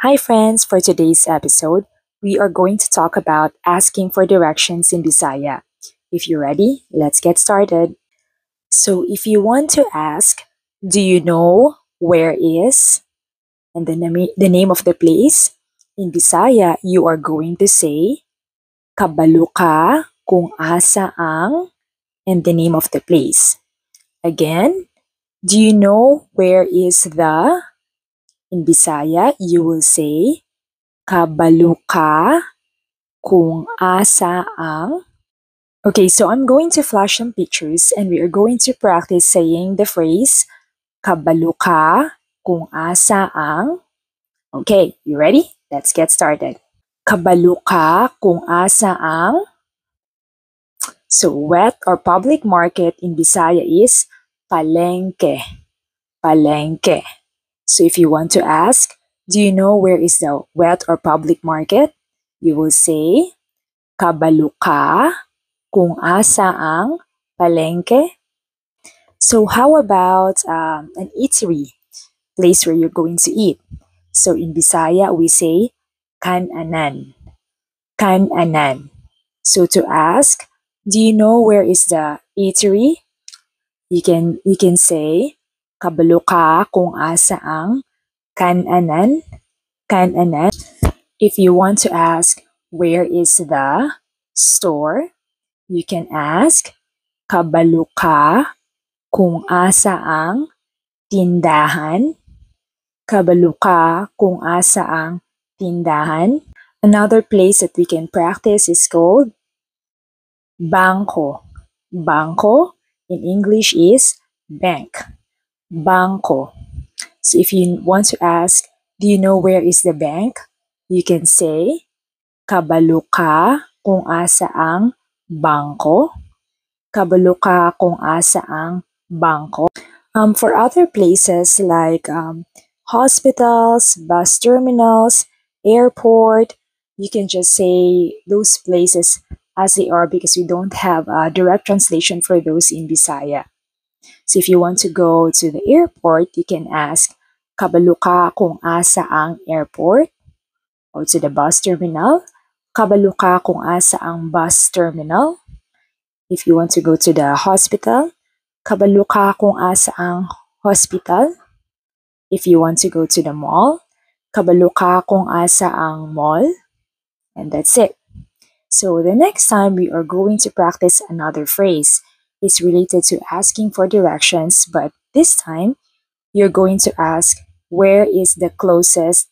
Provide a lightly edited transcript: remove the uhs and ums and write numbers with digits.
Hi, friends. For today's episode, we are going to talk about asking for directions in Bisaya. If you're ready, let's get started. So, if you want to ask, do you know where is and the name of the place? In Bisaya, you are going to say, kabalo ka kung asa ang and the name of the place. Again, do you know where is the? In Bisaya, you will say, kabalo ka kung asa ang. Okay, so I'm going to flash some pictures and we are going to practice saying the phrase kabalo ka kung asa ang. Okay, you ready? Let's get started. Kabalo ka kung asa ang. So wet or public market in Bisaya is palengke. Palengke. So if you want to ask, do you know where is the wet or public market? You will say, kabalo ka kung asa ang palengke. So how about an eatery, place where you're going to eat? So in Bisaya, we say, kan-anan. Kan-anan. So to ask, do you know where is the eatery? You can say, kabalo ka kung asa ang kan-anan. Kan-anan. If you want to ask, where is the store? You can ask, kabalo ka kung asa ang tindahan? Kabalo ka kung asa ang tindahan? Another place that we can practice is called bangko. Bangko in English is bank. Bangko. So if you want to ask, do you know where is the bank? You can say, kabalo ka kung asa ang bangko? Kabalo ka kung asa ang bangko? For other places like hospitals, bus terminals, airport, you can just say those places as they are because we don't have a direct translation for those in Bisaya. So if you want to go to the airport, you can ask, kabalo ka kung asa ang airport? Or to the bus terminal, kabalo ka kung asa ang bus terminal? If you want to go to the hospital, kabalo ka kung asa ang hospital? If you want to go to the mall, kabalo ka kung asa ang mall? And that's it. So the next time we are going to practice another phrase. It's related to asking for directions, but this time you're going to ask, where is the closest